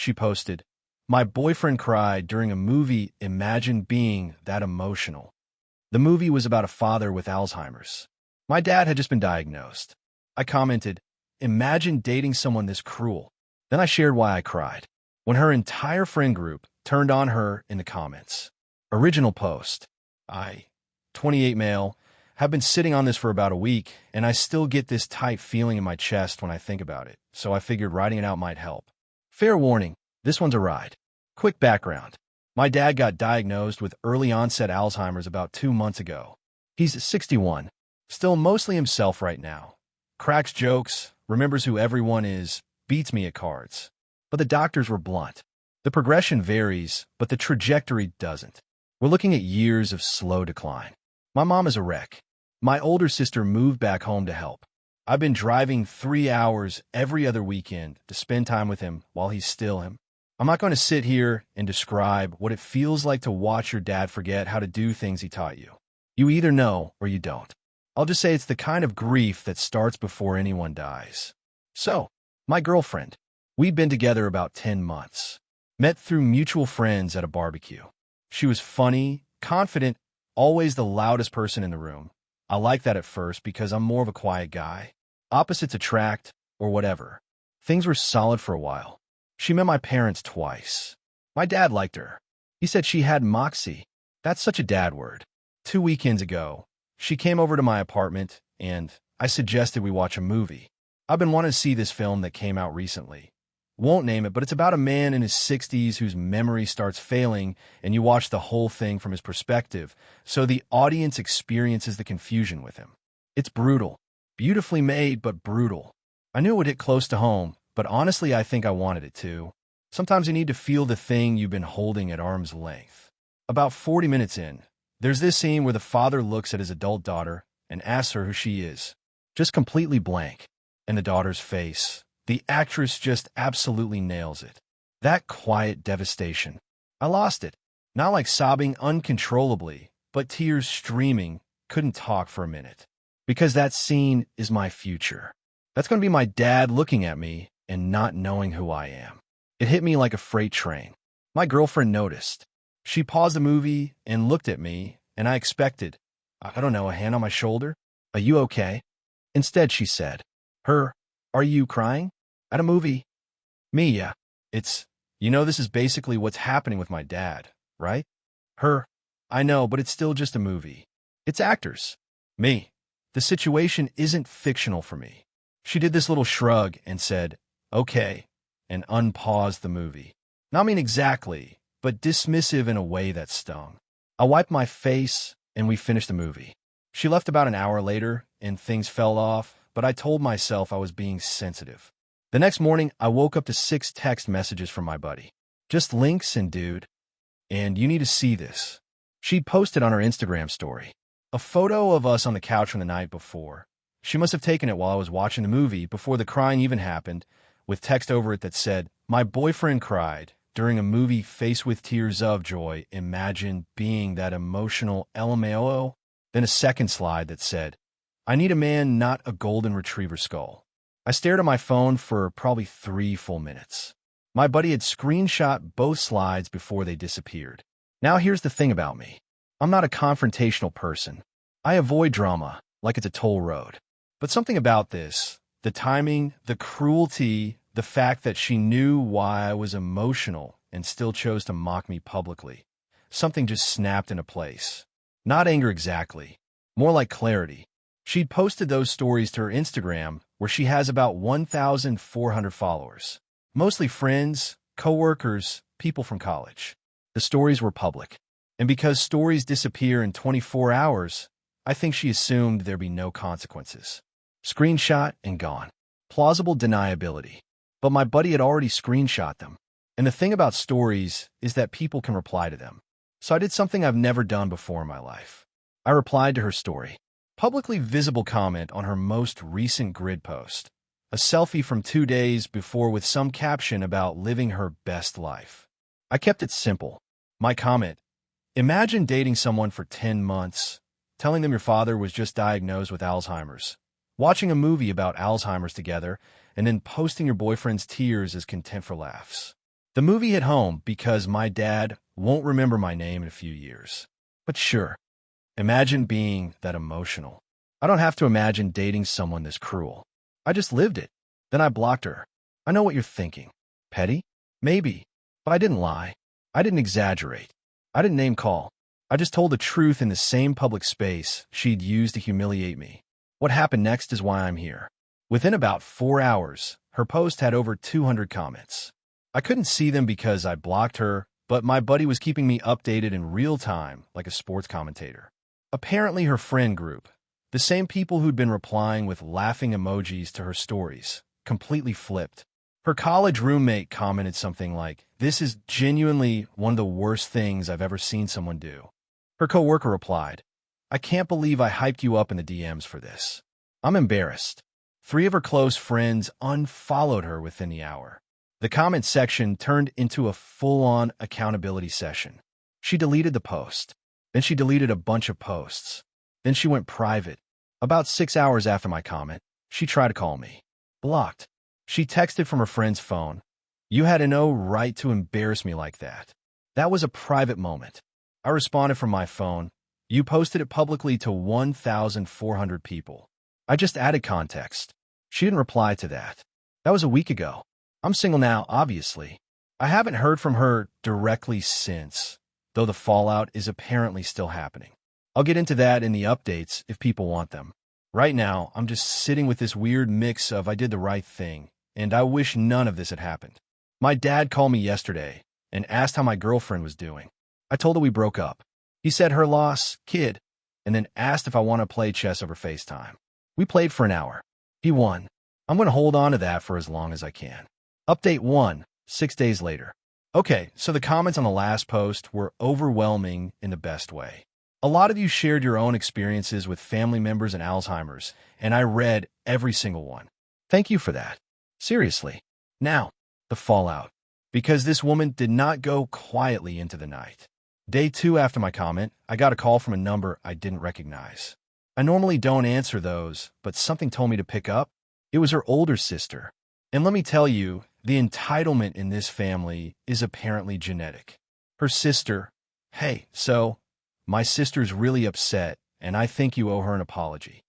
she posted, "My boyfriend cried during a movie. Imagine being that emotional." The movie was about a father with Alzheimer's. My dad had just been diagnosed. I commented, "Imagine dating someone this cruel." Then I shared why I cried. When her entire friend group turned on her in the comments. Original post. I, 28 male, have been sitting on this for about a week, and I still get this tight feeling in my chest when I think about it, so I figured writing it out might help. Fair warning, this one's a ride. Quick background. My dad got diagnosed with early-onset Alzheimer's about 2 months ago. He's 61, still mostly himself right now. Cracks jokes, remembers who everyone is, beats me at cards. But the doctors were blunt. The progression varies, but the trajectory doesn't. We're looking at years of slow decline. My mom is a wreck. My older sister moved back home to help. I've been driving 3 hours every other weekend to spend time with him while he's still him. I'm not going to sit here and describe what it feels like to watch your dad forget how to do things he taught you. You either know or you don't. I'll just say it's the kind of grief that starts before anyone dies. So, my girlfriend. We'd been together about 10 months. Met through mutual friends at a barbecue. She was funny, confident, always the loudest person in the room. I liked that at first because I'm more of a quiet guy. Opposites attract, or whatever. Things were solid for a while. She met my parents twice. My dad liked her. He said she had moxie. That's such a dad word. 2 weekends ago, she came over to my apartment, and I suggested we watch a movie. I've been wanting to see this film that came out recently. Won't name it, but it's about a man in his 60s whose memory starts failing, and you watch the whole thing from his perspective, so the audience experiences the confusion with him. It's brutal. Beautifully made, but brutal. I knew it would hit close to home, but honestly I think I wanted it to. Sometimes you need to feel the thing you've been holding at arm's length. About 40 minutes in, there's this scene where the father looks at his adult daughter and asks her who she is. Just completely blank. And the daughter's face. The actress just absolutely nails it. That quiet devastation. I lost it. Not like sobbing uncontrollably, but tears streaming, couldn't talk for a minute. Because that scene is my future. That's going to be my dad looking at me and not knowing who I am. It hit me like a freight train. My girlfriend noticed. She paused the movie and looked at me, and I expected, I don't know, a hand on my shoulder? "Are you okay?" Instead, she said, "Are you crying? At a movie?" Me, "Yeah. This is basically what's happening with my dad, right?" "I know, but it's still just a movie. It's actors." Me, "The situation isn't fictional for me." She did this little shrug and said, "Okay," and unpaused the movie. Not mean exactly, but dismissive in a way that stung. I wiped my face, and we finished the movie. She left about an hour later, and things fell off, but I told myself I was being sensitive. The next morning, I woke up to 6 text messages from my buddy. Just links and dude. And you need to see this. She'd posted on her Instagram story a photo of us on the couch from the night before. She must have taken it while I was watching the movie before the crying even happened, with text over it that said, "My boyfriend cried during a movie faced with tears of joy. Imagine being that emotional LMAO." Then a second slide that said, "I need a man, not a golden retriever skull." I stared at my phone for probably 3 full minutes. My buddy had screenshot both slides before they disappeared. Now here's the thing about me. I'm not a confrontational person. I avoid drama like it's a toll road. But something about this, the timing, the cruelty, the fact that she knew why I was emotional and still chose to mock me publicly, something just snapped into place. Not anger exactly, more like clarity. She'd posted those stories to her Instagram, where she has about 1,400 followers. Mostly friends, coworkers, people from college. The stories were public. And because stories disappear in 24 hours, I think she assumed there'd be no consequences. Screenshot and gone. Plausible deniability. But my buddy had already screenshot them. And the thing about stories is that people can reply to them. So I did something I've never done before in my life. I replied to her story. Publicly visible comment on her most recent grid post. A selfie from 2 days before with some caption about living her best life. I kept it simple. My comment, imagine dating someone for 10 months, telling them your father was just diagnosed with Alzheimer's, watching a movie about Alzheimer's together, and then posting your boyfriend's tears as content for laughs. The movie hit home because my dad won't remember my name in a few years. But sure, imagine being that emotional. I don't have to imagine dating someone this cruel. I just lived it. Then I blocked her. I know what you're thinking. Petty? Maybe. But I didn't lie. I didn't exaggerate. I didn't name call. I just told the truth in the same public space she'd used to humiliate me. What happened next is why I'm here. Within about 4 hours, her post had over 200 comments. I couldn't see them because I blocked her, but my buddy was keeping me updated in real time like a sports commentator. Apparently her friend group, the same people who'd been replying with laughing emojis to her stories, completely flipped. Her college roommate commented something like, "This is genuinely one of the worst things I've ever seen someone do." Her coworker replied, "I can't believe I hyped you up in the DMs for this. I'm embarrassed." 3 of her close friends unfollowed her within the hour. The comment section turned into a full-on accountability session. She deleted the post. Then she deleted a bunch of posts. Then she went private. About 6 hours after my comment, she tried to call me. Blocked. She texted from her friend's phone, "You had no right to embarrass me like that." That was a private moment. I responded from my phone, "You posted it publicly to 1,400 people." I just added context. She didn't reply to that. That was a week ago. I'm single now, obviously. I haven't heard from her directly since, though the fallout is apparently still happening. I'll get into that in the updates if people want them. Right now, I'm just sitting with this weird mix of I did the right thing, and I wish none of this had happened. My dad called me yesterday and asked how my girlfriend was doing. I told her we broke up. He said her loss, kid, and then asked if I want to play chess over FaceTime. We played for an hour. He won. I'm going to hold on to that for as long as I can. Update 1, 6 days later. Okay, so the comments on the last post were overwhelming in the best way. A lot of you shared your own experiences with family members and Alzheimer's, and I read every single one. Thank you for that. Seriously. Now, the fallout. Because this woman did not go quietly into the night. Day 2 after my comment, I got a call from a number I didn't recognize. I normally don't answer those, but something told me to pick up. It was her older sister. And let me tell you, the entitlement in this family is apparently genetic. Her sister, "Hey, so, my sister's really upset, and I think you owe her an apology."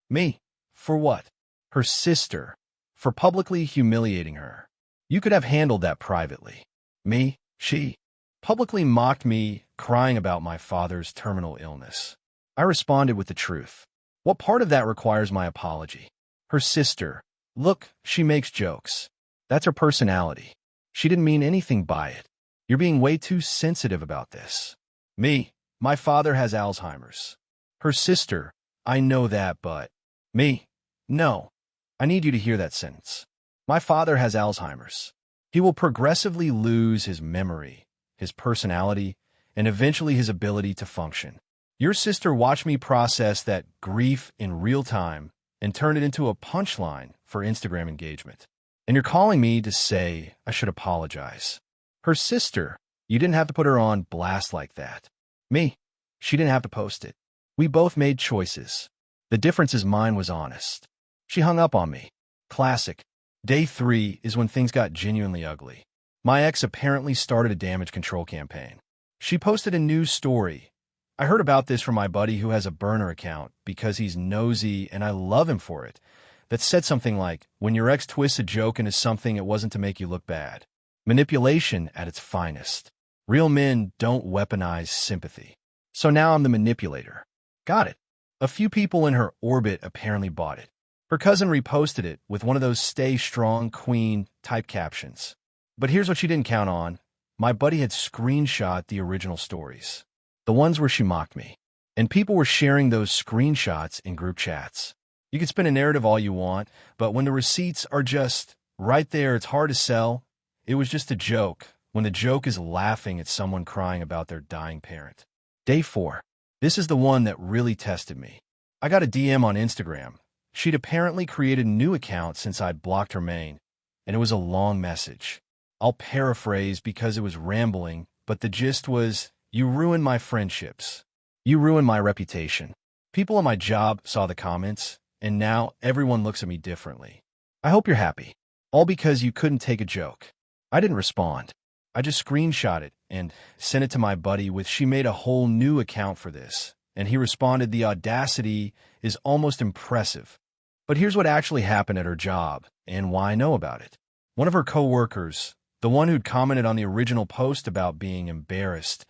Me? For what? Her sister. For publicly humiliating her. You could have handled that privately. Me? She publicly mocked me, crying about my father's terminal illness. I responded with the truth. What part of that requires my apology? Her sister. Look, she makes jokes. That's her personality. She didn't mean anything by it. You're being way too sensitive about this. Me. My father has Alzheimer's. Her sister. I know that, but... Me. No. I need you to hear that sentence. My father has Alzheimer's. He will progressively lose his memory, his personality, and eventually his ability to function. Your sister watched me process that grief in real time and turn it into a punchline for Instagram engagement. And you're calling me to say I should apologize. Her sister, you didn't have to put her on blast like that. Me, she didn't have to post it. We both made choices. The difference is mine was honest. She hung up on me. Classic. Day 3 is when things got genuinely ugly. My ex apparently started a damage control campaign. She posted a news story. I heard about this from my buddy who has a burner account because he's nosy and I love him for it. That said something like, when your ex twists a joke into something it wasn't to make you look bad. Manipulation at its finest. Real men don't weaponize sympathy. So now I'm the manipulator. Got it. A few people in her orbit apparently bought it. Her cousin reposted it with one of those "Stay Strong, Queen" type captions. But here's what she didn't count on. My buddy had screenshot the original stories. The ones where she mocked me. And people were sharing those screenshots in group chats. You can spin a narrative all you want, but when the receipts are just right there, it's hard to sell. It was just a joke, when the joke is laughing at someone crying about their dying parent. Day 4. This is the one that really tested me. I got a DM on Instagram. She'd apparently created a new account since I'd blocked her main, and it was a long message. I'll paraphrase because it was rambling, but the gist was, "You ruined my friendships. You ruined my reputation." People on my job saw the comments, and now everyone looks at me differently. I hope you're happy. All because you couldn't take a joke. I didn't respond. I just screenshot it and sent it to my buddy with she made a whole new account for this. And he responded, the audacity is almost impressive. But here's what actually happened at her job and why I know about it. One of her coworkers, the one who'd commented on the original post about being embarrassed,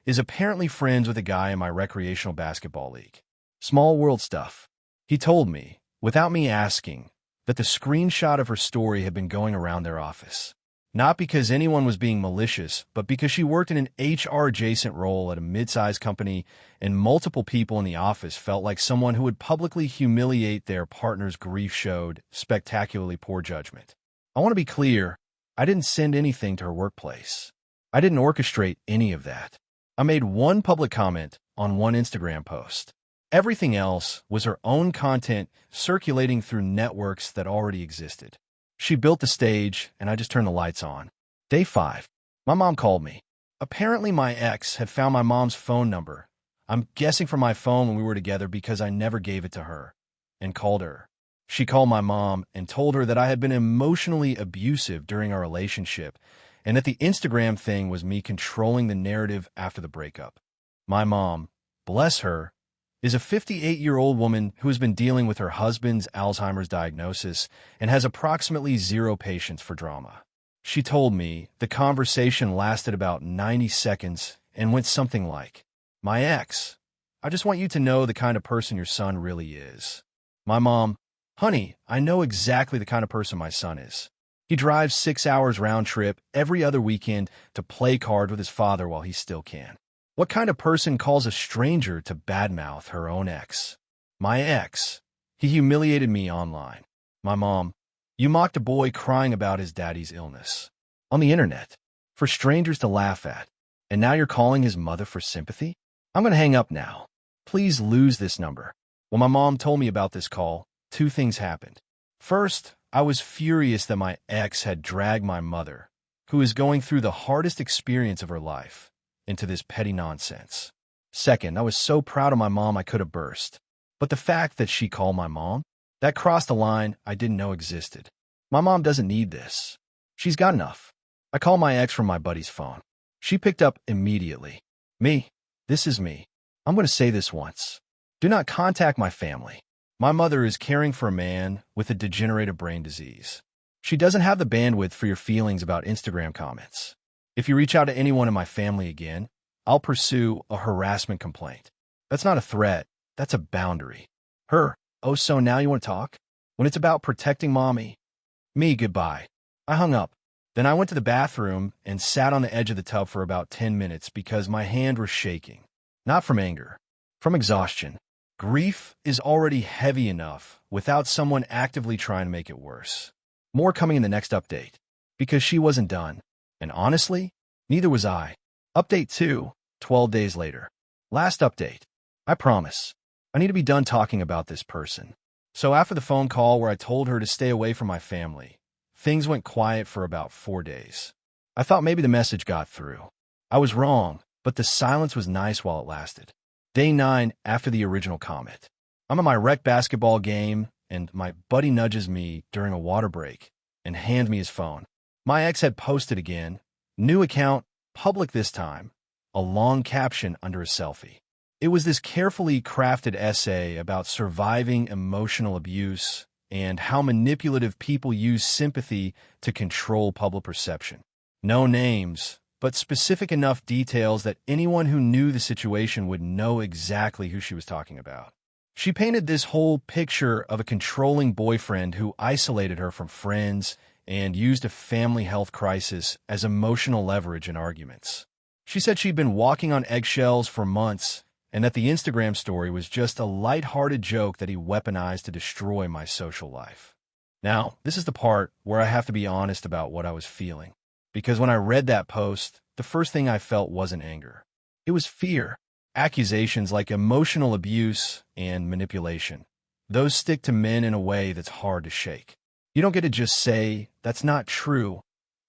is apparently friends with a guy in my recreational basketball league. Small world stuff. He told me, without me asking, that the screenshot of her story had been going around their office. Not because anyone was being malicious, but because she worked in an HR-adjacent role at a mid-sized company and multiple people in the office felt like someone who would publicly humiliate their partner's grief showed spectacularly poor judgment. I want to be clear, I didn't send anything to her workplace. I didn't orchestrate any of that. I made one public comment on one Instagram post. Everything else was her own content circulating through networks that already existed. She built the stage, and I just turned the lights on. Day 5. My mom called me. Apparently, my ex had found my mom's phone number. I'm guessing from my phone when we were together because I never gave it to her, and called her. She called my mom and told her that I had been emotionally abusive during our relationship and that the Instagram thing was me controlling the narrative after the breakup. My mom, bless her, is a 58-year-old woman who has been dealing with her husband's Alzheimer's diagnosis and has approximately zero patience for drama. She told me the conversation lasted about 90 seconds and went something like, "My ex, I just want you to know the kind of person your son really is." My mom, "Honey, I know exactly the kind of person my son is. He drives 6 hours round trip every other weekend to play cards with his father while he still can. What kind of person calls a stranger to badmouth her own ex? My ex. He humiliated me online." My mom, "You mocked a boy crying about his daddy's illness on the internet for strangers to laugh at, and now you're calling his mother for sympathy? I'm going to hang up now. Please lose this number." When my mom told me about this call, 2 things happened. First, I was furious that my ex had dragged my mother, who is going through the hardest experience of her life, into this petty nonsense. Second, I was so proud of my mom I could have burst. But the fact that she called my mom, that crossed a line I didn't know existed. My mom doesn't need this. She's got enough. I called my ex from my buddy's phone. She picked up immediately. "Me. This is me. I'm going to say this once. Do not contact my family. My mother is caring for a man with a degenerative brain disease. She doesn't have the bandwidth for your feelings about Instagram comments. If you reach out to anyone in my family again, I'll pursue a harassment complaint. That's not a threat. That's a boundary." Her, "Oh, so now you want to talk? When it's about protecting mommy." Me, goodbye. I hung up. Then I went to the bathroom and sat on the edge of the tub for about 10 minutes because my hand was shaking. Not from anger, from exhaustion. Grief is already heavy enough without someone actively trying to make it worse. More coming in the next update, because she wasn't done. And honestly, neither was I. Update 2, 12 days later. Last update. I promise. I need to be done talking about this person. So after the phone call where I told her to stay away from my family, things went quiet for about 4 days. I thought maybe the message got through. I was wrong, but the silence was nice while it lasted. Day 9 after the original comment. I'm at my rec basketball game, and my buddy nudges me during a water break and hands me his phone. My ex had posted again, new account, public this time, a long caption under a selfie. It was this carefully crafted essay about surviving emotional abuse and how manipulative people use sympathy to control public perception. No names, but specific enough details that anyone who knew the situation would know exactly who she was talking about. She painted this whole picture of a controlling boyfriend who isolated her from friends and used a family health crisis as emotional leverage in arguments. She said she'd been walking on eggshells for months and that the Instagram story was just a lighthearted joke that he weaponized to destroy my social life. Now, this is the part where I have to be honest about what I was feeling, because when I read that post, the first thing I felt wasn't anger. It was fear. Accusations like emotional abuse and manipulation. Those stick to men in a way that's hard to shake. You don't get to just say, "That's not true,"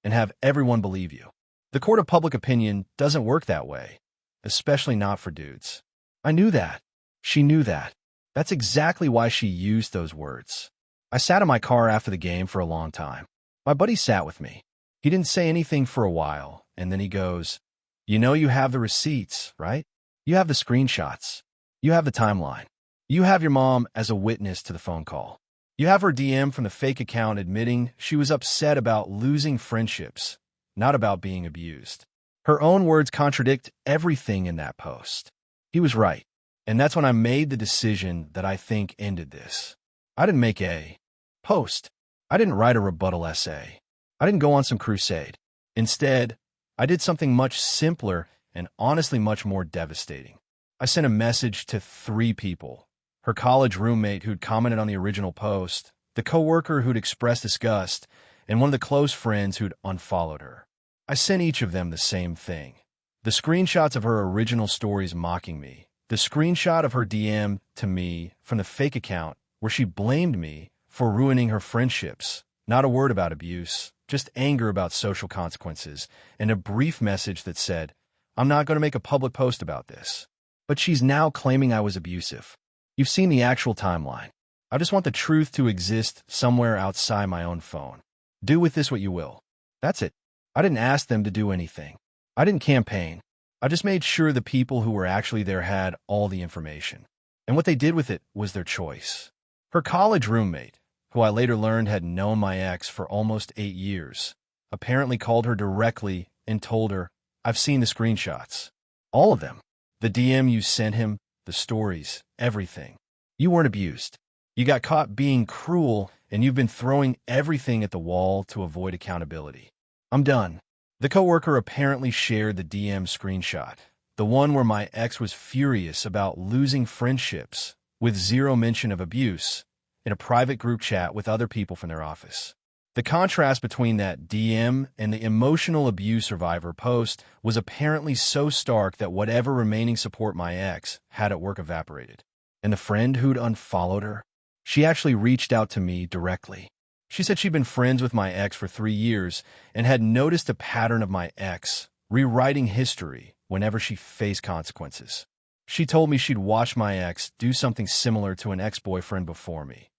and have everyone believe you. The court of public opinion doesn't work that way, especially not for dudes. I knew that. She knew that. That's exactly why she used those words. I sat in my car after the game for a long time. My buddy sat with me. He didn't say anything for a while, and then he goes, "You know you have the receipts, right? You have the screenshots. You have the timeline. You have your mom as a witness to the phone call. You have her DM from the fake account admitting she was upset about losing friendships, not about being abused." Her own words contradict everything in that post. He was right. And that's when I made the decision that I think ended this. I didn't make a post. I didn't write a rebuttal essay. I didn't go on some crusade. Instead, I did something much simpler and honestly much more devastating. I sent a message to 3 people: her college roommate who'd commented on the original post, the coworker who'd expressed disgust, and one of the close friends who'd unfollowed her. I sent each of them the same thing: the screenshots of her original stories mocking me, the screenshot of her DM to me from the fake account where she blamed me for ruining her friendships, not a word about abuse, just anger about social consequences, and a brief message that said, "I'm not going to make a public post about this." But she's now claiming I was abusive. You've seen the actual timeline. I just want the truth to exist somewhere outside my own phone. Do with this what you will. That's it. I didn't ask them to do anything. I didn't campaign. I just made sure the people who were actually there had all the information. And what they did with it was their choice. Her college roommate, who I later learned had known my ex for almost 8 years, apparently called her directly and told her, "I've seen the screenshots. All of them. The DM you sent him, the stories, everything. You weren't abused. You got caught being cruel, and you've been throwing everything at the wall to avoid accountability. I'm done." The coworker apparently shared the DM screenshot, the one where my ex was furious about losing friendships, with zero mention of abuse, in a private group chat with other people from their office. The contrast between that DM and the emotional abuse survivor post was apparently so stark that whatever remaining support my ex had at work evaporated. And the friend who'd unfollowed her? She actually reached out to me directly. She said she'd been friends with my ex for 3 years and had noticed a pattern of my ex rewriting history whenever she faced consequences. She told me she'd watched my ex do something similar to an ex-boyfriend before me.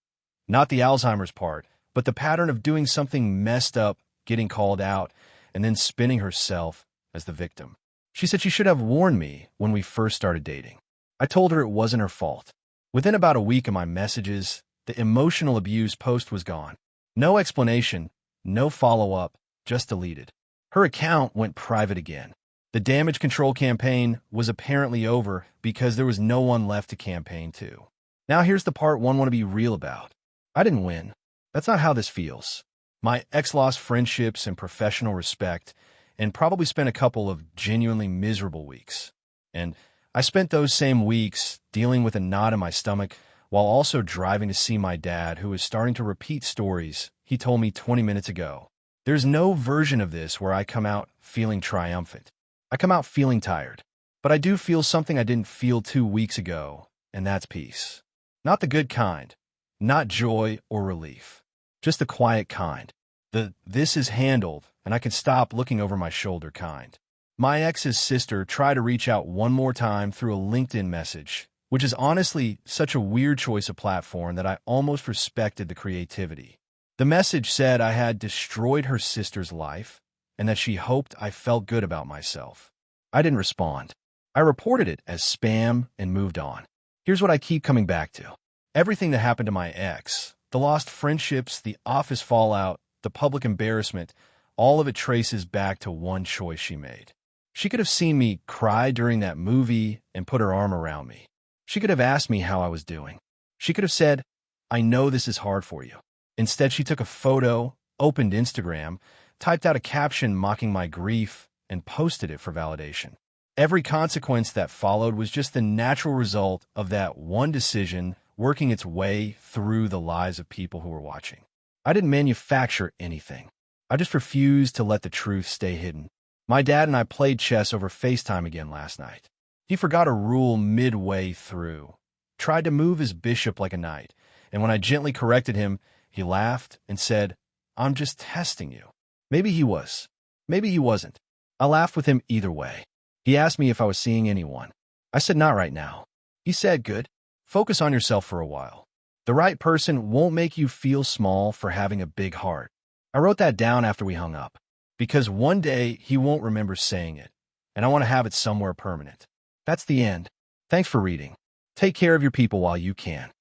Not the Alzheimer's part, but the pattern of doing something messed up, getting called out, and then spinning herself as the victim. She said she should have warned me when we first started dating. I told her it wasn't her fault. Within about a week of my messages, the emotional abuse post was gone. No explanation, no follow-up, just deleted. Her account went private again. The damage control campaign was apparently over because there was no one left to campaign to. Now here's the part one want to be real about. I didn't win. That's not how this feels. My ex lost friendships and professional respect, and probably spent a couple of genuinely miserable weeks. And I spent those same weeks dealing with a knot in my stomach while also driving to see my dad, who was starting to repeat stories he told me 20 minutes ago. There's no version of this where I come out feeling triumphant. I come out feeling tired. But I do feel something I didn't feel 2 weeks ago, and that's peace. Not the good kind, not joy or relief, just the quiet kind. The "this is handled and I can stop looking over my shoulder" kind. My ex's sister tried to reach out one more time through a LinkedIn message, which is honestly such a weird choice of platform that I almost respected the creativity. The message said I had destroyed her sister's life and that she hoped I felt good about myself. I didn't respond. I reported it as spam and moved on. Here's what I keep coming back to. Everything that happened to my ex, the lost friendships, the office fallout, the public embarrassment, all of it traces back to one choice she made. She could have seen me cry during that movie and put her arm around me. She could have asked me how I was doing. She could have said, "I know this is hard for you." Instead, she took a photo, opened Instagram, typed out a caption mocking my grief, and posted it for validation. Every consequence that followed was just the natural result of that one decision working its way through the lives of people who were watching. I didn't manufacture anything. I just refused to let the truth stay hidden. My dad and I played chess over FaceTime again last night. He forgot a rule midway through, tried to move his bishop like a knight, and when I gently corrected him, he laughed and said, "I'm just testing you." Maybe he was. Maybe he wasn't. I laughed with him either way. He asked me if I was seeing anyone. I said not right now. He said, "Good. Focus on yourself for a while. The right person won't make you feel small for having a big heart." I wrote that down after we hung up. because one day he won't remember saying it, and I want to have it somewhere permanent. That's the end. Thanks for reading. Take care of your people while you can.